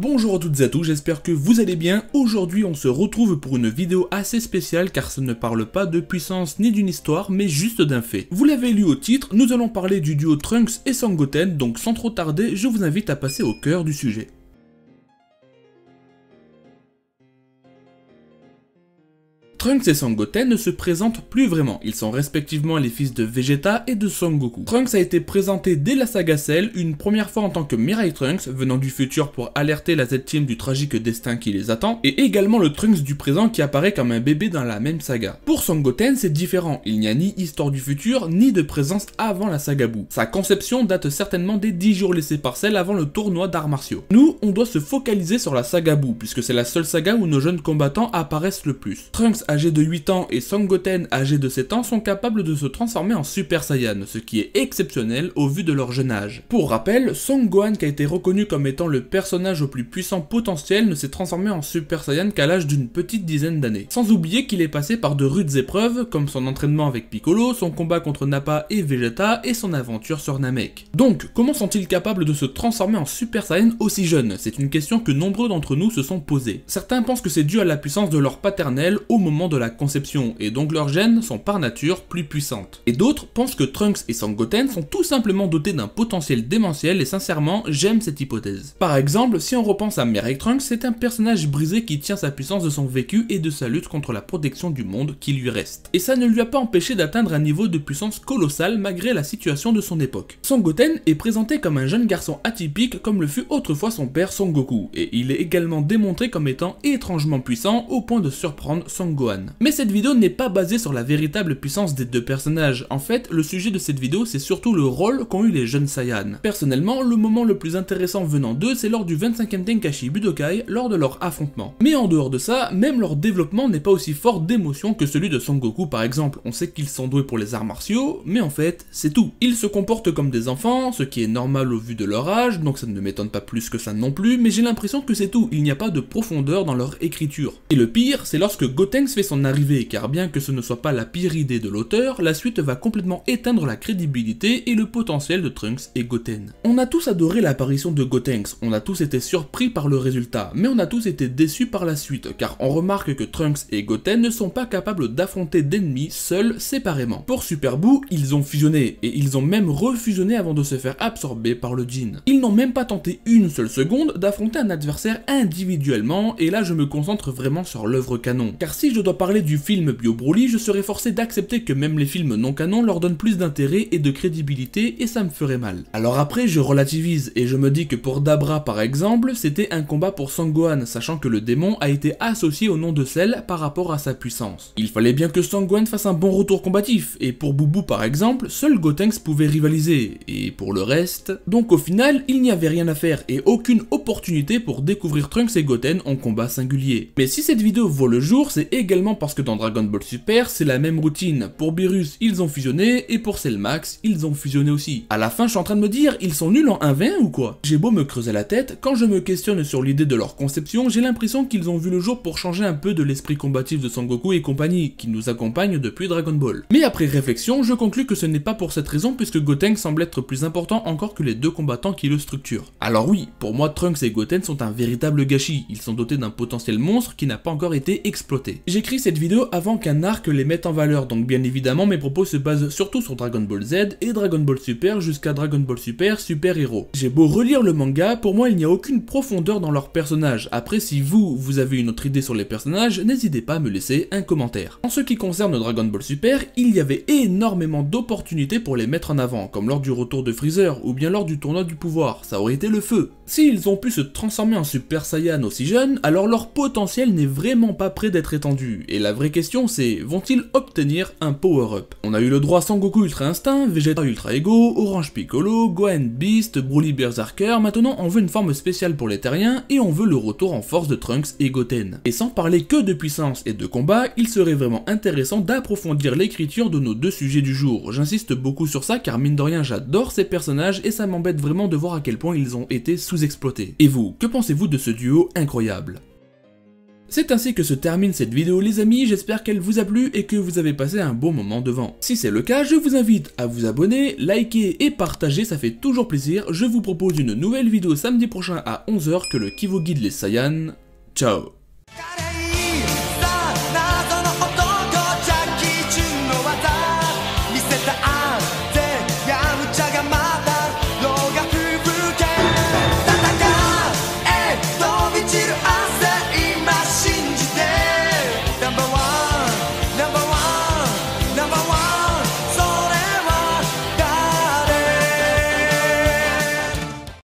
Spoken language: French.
Bonjour à toutes et à tous, j'espère que vous allez bien. Aujourd'hui on se retrouve pour une vidéo assez spéciale car ça ne parle pas de puissance ni d'une histoire mais juste d'un fait. Vous l'avez lu au titre, nous allons parler du duo Trunks et Son Goten, donc sans trop tarder, je vous invite à passer au cœur du sujet. Trunks et Son Goten ne se présentent plus vraiment, ils sont respectivement les fils de Vegeta et de Son Goku. Trunks a été présenté dès la saga Cell, une première fois en tant que Mirai Trunks, venant du futur pour alerter la Z-Team du tragique destin qui les attend, et également le Trunks du présent qui apparaît comme un bébé dans la même saga. Pour Son Goten, c'est différent, il n'y a ni histoire du futur, ni de présence avant la saga Buu. Sa conception date certainement des 10 jours laissés par Cell avant le tournoi d'arts martiaux. Nous, on doit se focaliser sur la saga Buu, puisque c'est la seule saga où nos jeunes combattants apparaissent le plus. Trunks âgé de 8 ans et Son Goten âgé de 7 ans sont capables de se transformer en Super Saiyan, ce qui est exceptionnel au vu de leur jeune âge. Pour rappel, Son Gohan, qui a été reconnu comme étant le personnage au plus puissant potentiel, ne s'est transformé en Super Saiyan qu'à l'âge d'une petite dizaine d'années. Sans oublier qu'il est passé par de rudes épreuves, comme son entraînement avec Piccolo, son combat contre Nappa et Vegeta, et son aventure sur Namek. Donc, comment sont-ils capables de se transformer en Super Saiyan aussi jeunes? C'est une question que nombreux d'entre nous se sont posées. Certains pensent que c'est dû à la puissance de leur paternel au moment de la conception, et donc leurs gènes sont par nature plus puissantes. Et d'autres pensent que Trunks et Son Goten sont tout simplement dotés d'un potentiel démentiel, et sincèrement, j'aime cette hypothèse. Par exemple, si on repense à Mirai Trunks, c'est un personnage brisé qui tient sa puissance de son vécu et de sa lutte contre la protection du monde qui lui reste. Et ça ne lui a pas empêché d'atteindre un niveau de puissance colossal malgré la situation de son époque. Son Goten est présenté comme un jeune garçon atypique comme le fut autrefois son père Son Goku, et il est également démontré comme étant étrangement puissant au point de surprendre Son Gohan. Mais cette vidéo n'est pas basée sur la véritable puissance des deux personnages. En fait, le sujet de cette vidéo, c'est surtout le rôle qu'ont eu les jeunes Saiyans. Personnellement, le moment le plus intéressant venant d'eux, c'est lors du 25e Tenkaichi Budokai, lors de leur affrontement. Mais en dehors de ça, même leur développement n'est pas aussi fort d'émotion que celui de Son Goku par exemple. On sait qu'ils sont doués pour les arts martiaux, mais en fait, c'est tout. Ils se comportent comme des enfants, ce qui est normal au vu de leur âge, donc ça ne m'étonne pas plus que ça non plus, mais j'ai l'impression que c'est tout. Il n'y a pas de profondeur dans leur écriture. Et le pire, c'est lorsque Gotenks fait son arrivée, car bien que ce ne soit pas la pire idée de l'auteur, la suite va complètement éteindre la crédibilité et le potentiel de Trunks et Goten. On a tous adoré l'apparition de Gotenks, on a tous été surpris par le résultat, mais on a tous été déçus par la suite, car on remarque que Trunks et Goten ne sont pas capables d'affronter d'ennemis seuls, séparément. Pour Super Buu, ils ont fusionné, et ils ont même refusionné avant de se faire absorber par le Jin. Ils n'ont même pas tenté une seule seconde d'affronter un adversaire individuellement, et là je me concentre vraiment sur l'œuvre canon, car si je dois parler du film Bio Broly, je serais forcé d'accepter que même les films non canons leur donnent plus d'intérêt et de crédibilité, et ça me ferait mal. Alors après, je relativise, et je me dis que pour Dabra par exemple, c'était un combat pour Son Gohan, sachant que le démon a été associé au nom de Cell par rapport à sa puissance. Il fallait bien que Son Gohan fasse un bon retour combatif, et pour Boubou par exemple, seul Gotenks pouvait rivaliser, et pour le reste... Donc au final, il n'y avait rien à faire, et aucune opportunité pour découvrir Trunks et Goten en combat singulier. Mais si cette vidéo vaut le jour, c'est également parce que dans Dragon Ball Super, c'est la même routine. Pour Beerus, ils ont fusionné, et pour Cell Max, ils ont fusionné aussi. À la fin, je suis en train de me dire, ils sont nuls en 1v1 ou quoi? J'ai beau me creuser la tête, quand je me questionne sur l'idée de leur conception, j'ai l'impression qu'ils ont vu le jour pour changer un peu de l'esprit combatif de Son Goku et compagnie, qui nous accompagne depuis Dragon Ball. Mais après réflexion, je conclus que ce n'est pas pour cette raison, puisque Gotenks semble être plus important encore que les deux combattants qui le structurent. Alors oui, pour moi, Trunks et Goten sont un véritable gâchis, ils sont dotés d'un potentiel monstre qui n'a pas encore été exploité. J'écris cette vidéo avant qu'un arc les mette en valeur, donc bien évidemment mes propos se basent surtout sur Dragon Ball Z et Dragon Ball Super jusqu'à Dragon Ball Super Super Hero. J'ai beau relire le manga, pour moi il n'y a aucune profondeur dans leurs personnages. Après, si vous avez une autre idée sur les personnages, n'hésitez pas à me laisser un commentaire. En ce qui concerne Dragon Ball Super, il y avait énormément d'opportunités pour les mettre en avant, comme lors du retour de Freezer ou bien lors du tournoi du pouvoir, ça aurait été le feu. S'ils ont pu se transformer en Super Saiyan aussi jeunes, alors leur potentiel n'est vraiment pas prêt d'être étendu, et la vraie question c'est, vont-ils obtenir un power-up? On a eu le droit Sangoku Ultra Instinct, Vegeta Ultra Ego, Orange Piccolo, Gohan Beast, Broly Berserker, maintenant on veut une forme spéciale pour les terriens, et on veut le retour en force de Trunks et Goten. Et sans parler que de puissance et de combat, il serait vraiment intéressant d'approfondir l'écriture de nos deux sujets du jour. J'insiste beaucoup sur ça car mine de rien j'adore ces personnages et ça m'embête vraiment de voir à quel point ils ont été sous-exploités. Et vous, que pensez-vous de ce duo incroyable? C'est ainsi que se termine cette vidéo les amis, j'espère qu'elle vous a plu et que vous avez passé un bon moment devant. Si c'est le cas, je vous invite à vous abonner, liker et partager, ça fait toujours plaisir. Je vous propose une nouvelle vidéo samedi prochain à 11 h, que le Ki vous guide les Saiyans. Ciao.